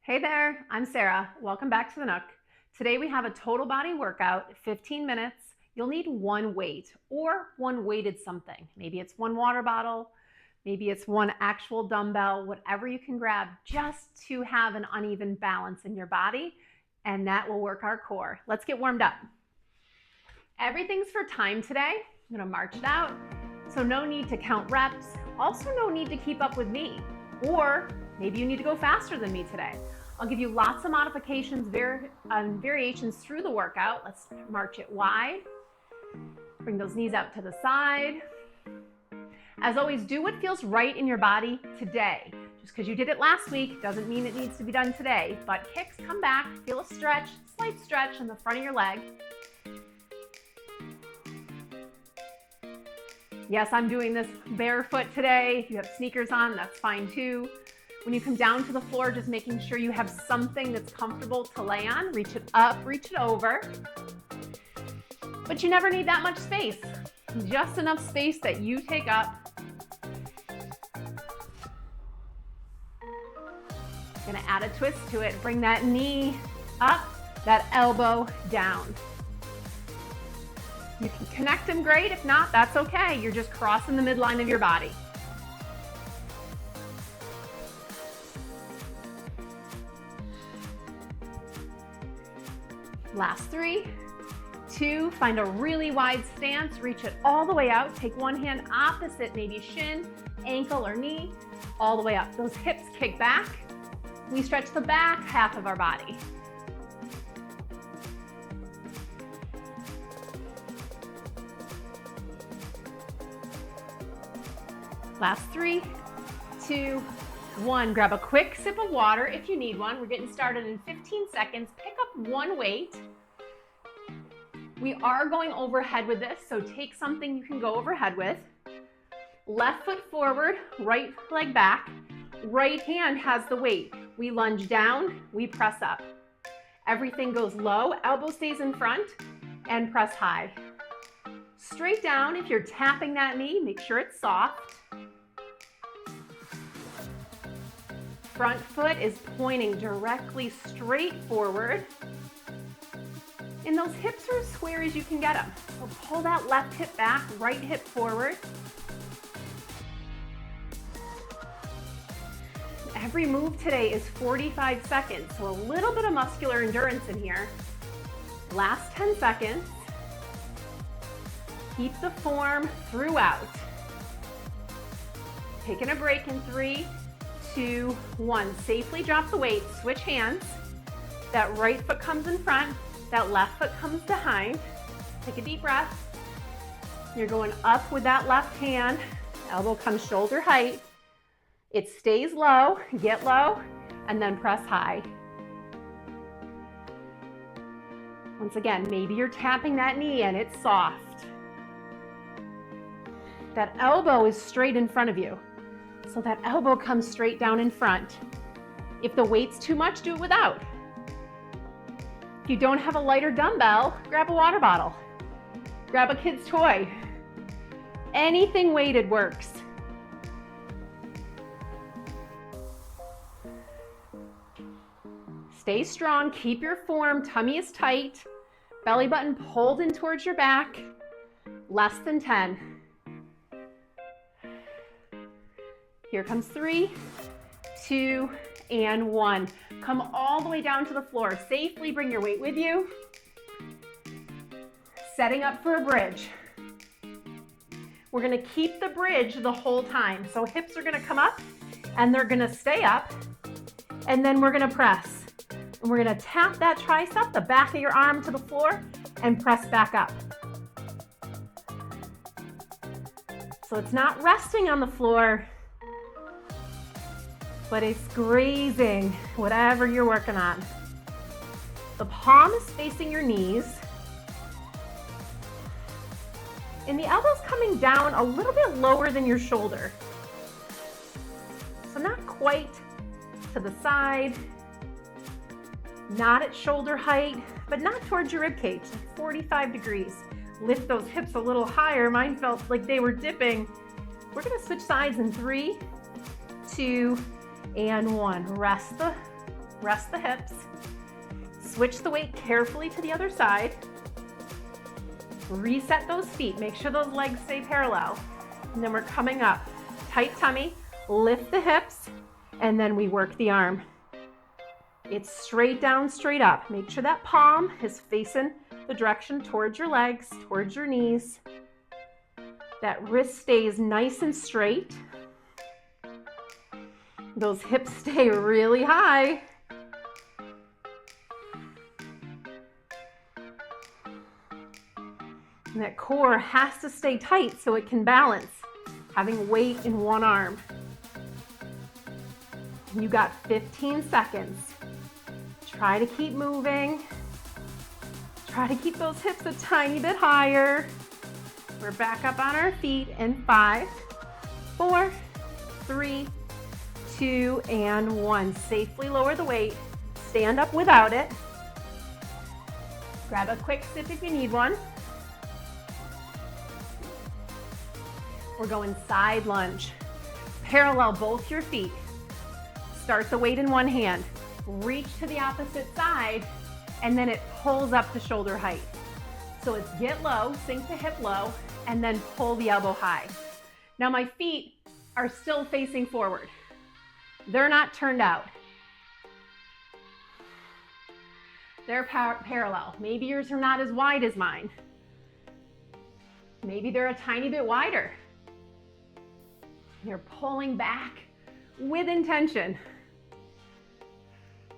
Hey there, I'm Sarah. Welcome back to the Nook. Today we have a total body workout, 15 minutes. You'll need one weight or one weighted something. Maybe it's one water bottle, maybe it's one actual dumbbell, whatever you can grab just to have an uneven balance in your body, and that will work our core. Let's get warmed up. Everything's for time today. I'm gonna march it out. So no need to count reps. Also no need to keep up with me. Or maybe you need to go faster than me today. I'll give you lots of modifications, variations through the workout. Let's march it wide. Bring those knees out to the side. As always, do what feels right in your body today. Just because you did it last week doesn't mean it needs to be done today. But kicks, come back, feel a stretch, slight stretch in the front of your leg. Yes, I'm doing this barefoot today. If you have sneakers on, that's fine too. When you come down to the floor, just making sure you have something that's comfortable to lay on. Reach it up, reach it over. But you never need that much space. Just enough space that you take up. Gonna add a twist to it. Bring that knee up, that elbow down. You can connect them great. If not, that's okay. You're just crossing the midline of your body. Last 3, 2, find a really wide stance, reach it all the way out. Take one hand opposite, maybe shin, ankle, or knee, all the way up. Those hips kick back. We stretch the back half of our body. Last 3, 2, 1. Grab a quick sip of water if you need one. We're getting started in 15 seconds. Pick up one weight. We are going overhead with this, so take something you can go overhead with. Left foot forward, right leg back. Right hand has the weight. We lunge down, we press up. Everything goes low, elbow stays in front, and press high. Straight down, if you're tapping that knee, make sure it's soft. Front foot is pointing directly straight forward. And those hips are as square as you can get them. So pull that left hip back, right hip forward. Every move today is 45 seconds, so a little bit of muscular endurance in here. Last 10 seconds. Keep the form throughout. Taking a break in 3, 2, 1. Safely drop the weight, switch hands. That right foot comes in front, that left foot comes behind. Take a deep breath. You're going up with that left hand. Elbow comes shoulder height. It stays low, get low, and then press high. Once again, maybe you're tapping that knee and it's soft. That elbow is straight in front of you. So that elbow comes straight down in front. If the weight's too much, do it without. If you don't have a lighter dumbbell, grab a water bottle. Grab a kid's toy. Anything weighted works. Stay strong, keep your form, tummy is tight, belly button pulled in towards your back. Less than 10. Here comes 3, 2, and 1. Come all the way down to the floor. Safely bring your weight with you. Setting up for a bridge. We're gonna keep the bridge the whole time. So hips are gonna come up and they're gonna stay up. And then we're gonna press. And we're gonna tap that tricep, the back of your arm to the floor, and press back up. So it's not resting on the floor, but it's grazing whatever you're working on. The palm is facing your knees. And the elbow's coming down a little bit lower than your shoulder. So not quite to the side, not at shoulder height, but not towards your rib cage, like 45 degrees. Lift those hips a little higher. Mine felt like they were dipping. We're gonna switch sides in 3, 2, and 1. Rest the Rest the hips. Switch the weight carefully to the other side. Reset those feet. Make sure those legs stay parallel. And then we're coming up. Tight tummy, lift the hips, and then we work the arm. It's straight down, straight up. Make sure that palm is facing the direction towards your legs, towards your knees. That wrist stays nice and straight. Those hips stay really high. And that core has to stay tight so it can balance, having weight in one arm. You got 15 seconds. Try to keep moving. Try to keep those hips a tiny bit higher. We're back up on our feet in 5, 4, 3, 2, and 1. Safely lower the weight. Stand up without it. Grab a quick sip if you need one. We're going side lunge. Parallel both your feet. Start the weight in one hand. Reach to the opposite side, and then it pulls up to shoulder height. So it's get low, sink the hip low, and then pull the elbow high. Now my feet are still facing forward. They're not turned out. They're parallel. Maybe yours are not as wide as mine. Maybe they're a tiny bit wider. You're pulling back with intention.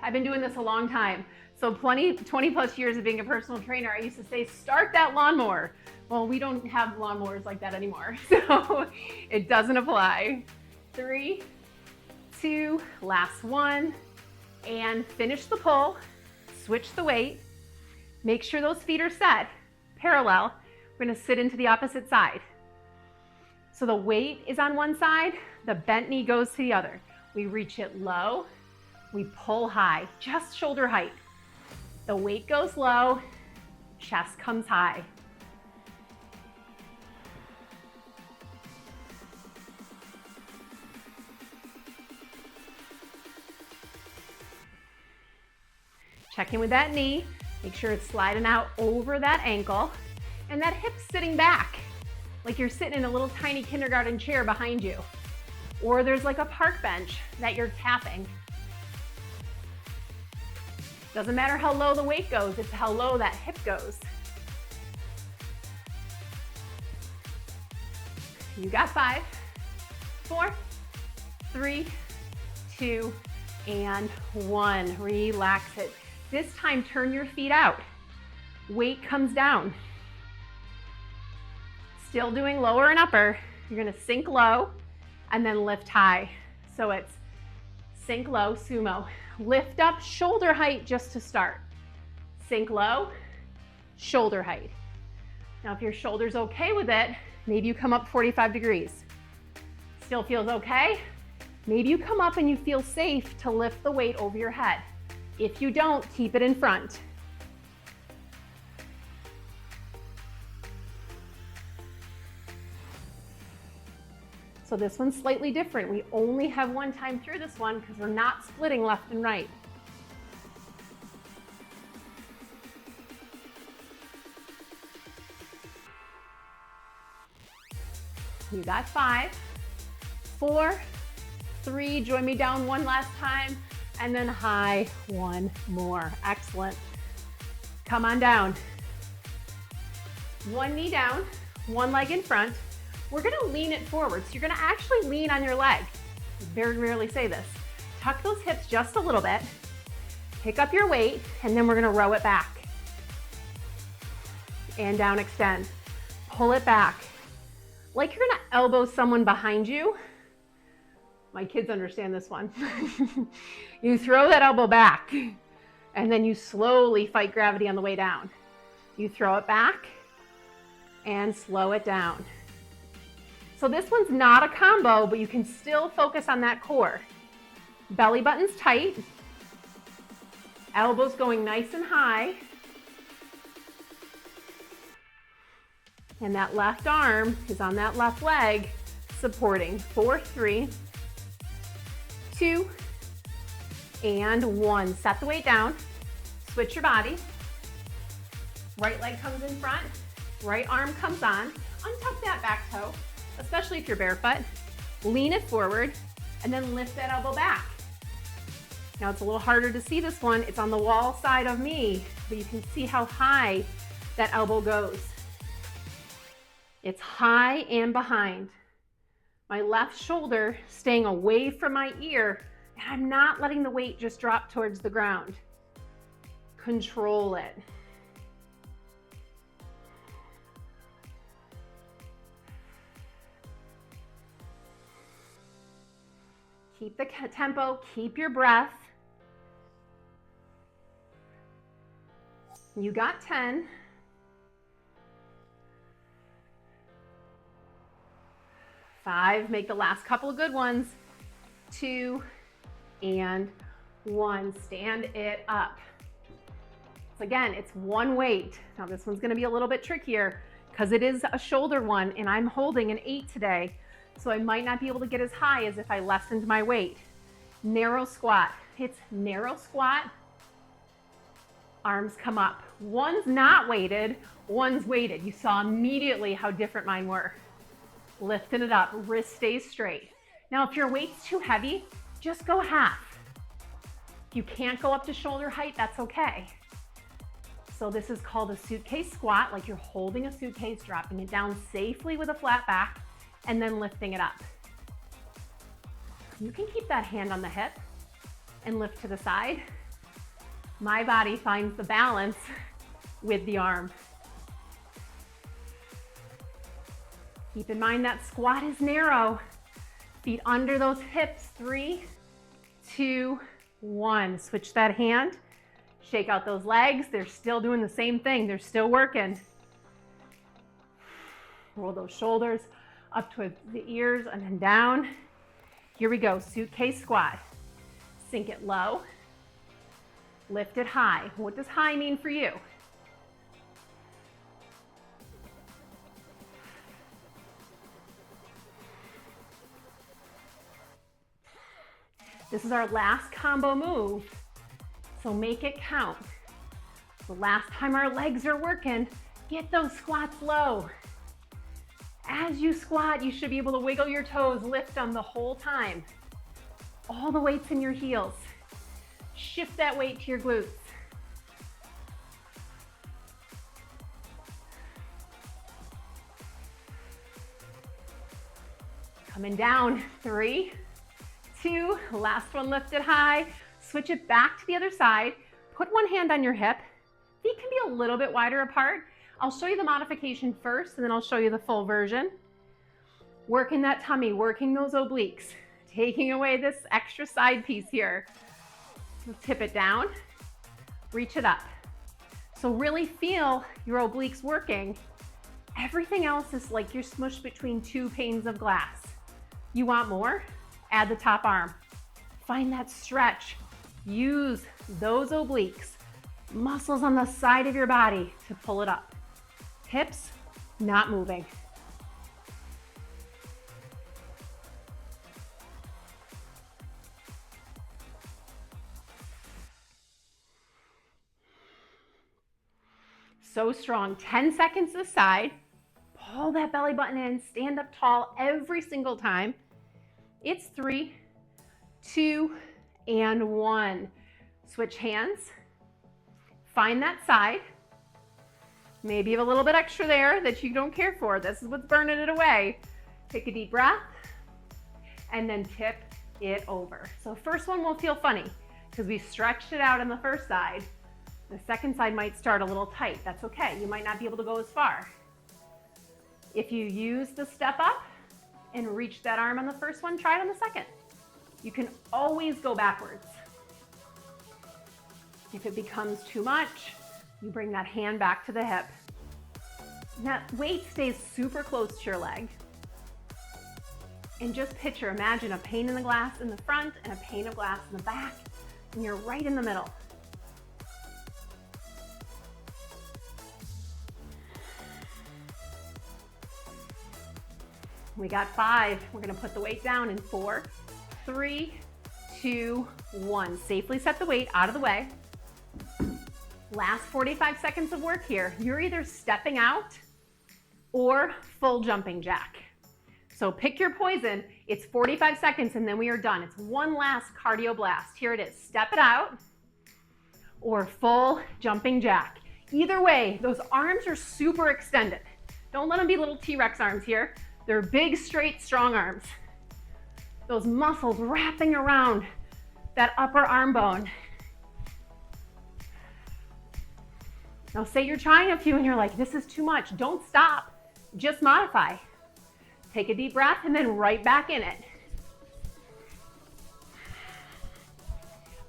I've been doing this a long time. So 20 plus years of being a personal trainer, I used to say, start that lawnmower. Well, we don't have lawnmowers like that anymore, so it doesn't apply. 3, 2, last one, and finish the pull. Switch the weight. Make sure those feet are set, parallel. We're gonna sit into the opposite side. So the weight is on one side, the bent knee goes to the other. We reach it low, we pull high, just shoulder height. The weight goes low, chest comes high. Check in with that knee, make sure it's sliding out over that ankle, and that hip's sitting back, like you're sitting in a little tiny kindergarten chair behind you. Or there's like a park bench that you're tapping. Doesn't matter how low the weight goes, it's how low that hip goes. You got 5, 4, 3, 2, and 1. Relax it. This time, turn your feet out. Weight comes down. Still doing lower and upper. You're gonna sink low and then lift high. So it's sink low, sumo. Lift up, shoulder height just to start. Sink low, shoulder height. Now if your shoulder's okay with it, maybe you come up 45 degrees. Still feels okay? Maybe you come up and you feel safe to lift the weight over your head. If you don't, keep it in front. So this one's slightly different. We only have one time through this one because we're not splitting left and right. You got 5, 4, 3, join me down one last time, and then high one more. Excellent. Come on down. One knee down, one leg in front. We're gonna lean it forward. So you're gonna actually lean on your leg. I very rarely say this. Tuck those hips just a little bit, pick up your weight, and then we're gonna row it back. And down, extend. Pull it back. Like you're gonna elbow someone behind you. My kids understand this one. You throw that elbow back, and then you slowly fight gravity on the way down. You throw it back, and slow it down. So this one's not a combo, but you can still focus on that core. Belly button's tight, elbows going nice and high, and that left arm is on that left leg, supporting. 4, 3, 2, and 1. Set the weight down, switch your body. Right leg comes in front, right arm comes on. Untuck that back toe, especially if you're barefoot. Lean it forward, and then lift that elbow back. Now it's a little harder to see this one. It's on the wall side of me, but you can see how high that elbow goes. It's high and behind. My left shoulder staying away from my ear, and I'm not letting the weight just drop towards the ground. Control it. Keep the tempo, keep your breath. You got 10. 5, make the last couple of good ones. 2 and 1, stand it up. So again, it's one weight. Now this one's gonna be a little bit trickier because it is a shoulder one and I'm holding an 8 today. So I might not be able to get as high as if I lessened my weight. Narrow squat. It's narrow squat. Arms come up. One's not weighted, one's weighted. You saw immediately how different mine were. Lifting it up, wrist stays straight. Now if your weight's too heavy, just go half. If you can't go up to shoulder height, that's okay. So this is called a suitcase squat, like you're holding a suitcase, dropping it down safely with a flat back, and then lifting it up. You can keep that hand on the hip and lift to the side. My body finds the balance with the arm. Keep in mind that squat is narrow. Feet under those hips. 3, 2, 1. Switch that hand. Shake out those legs. They're still doing the same thing. They're still working. Roll those shoulders up to the ears and then down. Here we go, suitcase squat. Sink it low, lift it high. What does high mean for you? This is our last combo move, so make it count. The last time our legs are working, get those squats low. As you squat, you should be able to wiggle your toes, lift them the whole time. All the weight's in your heels. Shift that weight to your glutes. Coming down, 3, 2, last one lifted high. Switch it back to the other side. Put one hand on your hip. Feet can be a little bit wider apart. I'll show you the modification first, and then I'll show you the full version. Working that tummy, working those obliques, taking away this extra side piece here. So tip it down, reach it up. So really feel your obliques working. Everything else is like you're smushed between 2 panes of glass. You want more? Add the top arm. Find that stretch. Use those obliques, muscles on the side of your body to pull it up. Hips not moving. So strong. 10 seconds this side. Pull that belly button in, stand up tall every single time. It's 3, 2, and 1. Switch hands. Find that side. Maybe you have a little bit extra there that you don't care for. This is what's burning it away. Take a deep breath and then tip it over. So first one will feel funny because we stretched it out on the first side. The second side might start a little tight. That's okay. You might not be able to go as far. If you use the step up and reach that arm on the first one, try it on the second. You can always go backwards. If it becomes too much, you bring that hand back to the hip. That weight stays super close to your leg. And just picture, imagine a pane in the glass in the front and a pane of glass in the back, and you're right in the middle. We got 5. We're gonna put the weight down in 4, 3, 2, 1. Safely set the weight out of the way. Last 45 seconds of work here. You're either stepping out or full jumping jack. So pick your poison. It's 45 seconds and then we are done. It's one last cardio blast. Here it is. Step it out or full jumping jack. Either way, those arms are super extended. Don't let them be little T-Rex arms here. They're big, straight, strong arms. Those muscles wrapping around that upper arm bone. Now say you're trying a few and you're like, this is too much. Don't stop, just modify. Take a deep breath and then right back in it.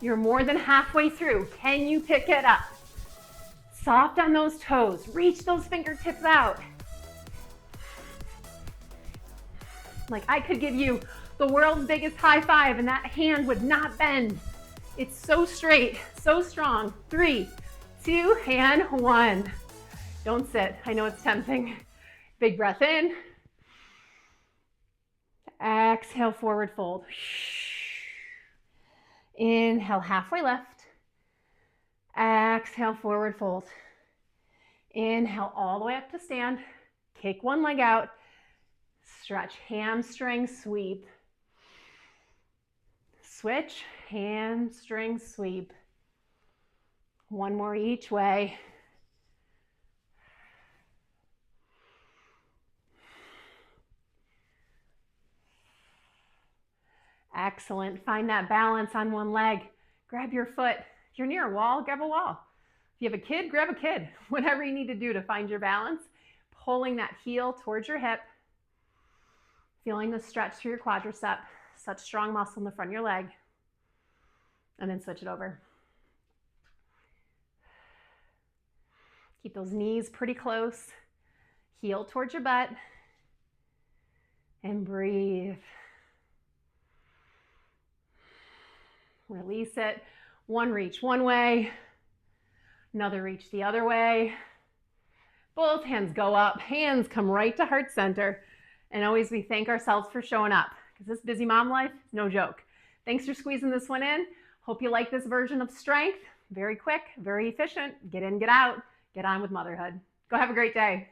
You're more than halfway through. Can you pick it up? Soft on those toes. Reach those fingertips out. Like I could give you the world's biggest high five and that hand would not bend. It's so straight, so strong. 3, 2, and 1. Don't sit. I know it's tempting. Big breath in. Exhale, forward fold. Inhale, halfway lift. Exhale, forward fold. Inhale all the way up to stand. Kick one leg out. Stretch, hamstring sweep. Switch, hamstring sweep. One more each way. Excellent. Find that balance on one leg. Grab your foot. If you're near a wall, grab a wall. If you have a kid, grab a kid. Whatever you need to do to find your balance. Pulling that heel towards your hip. Feeling the stretch through your quadricep. Such strong muscle in the front of your leg. And then switch it over. Keep those knees pretty close. Heel towards your butt. And breathe. Release it. One reach one way. Another reach the other way. Both hands go up. Hands come right to heart center. And always we thank ourselves for showing up because this busy mom life is no joke. Thanks for squeezing this one in. Hope you like this version of strength. Very quick, very efficient. Get in, get out, get on with motherhood. Go have a great day.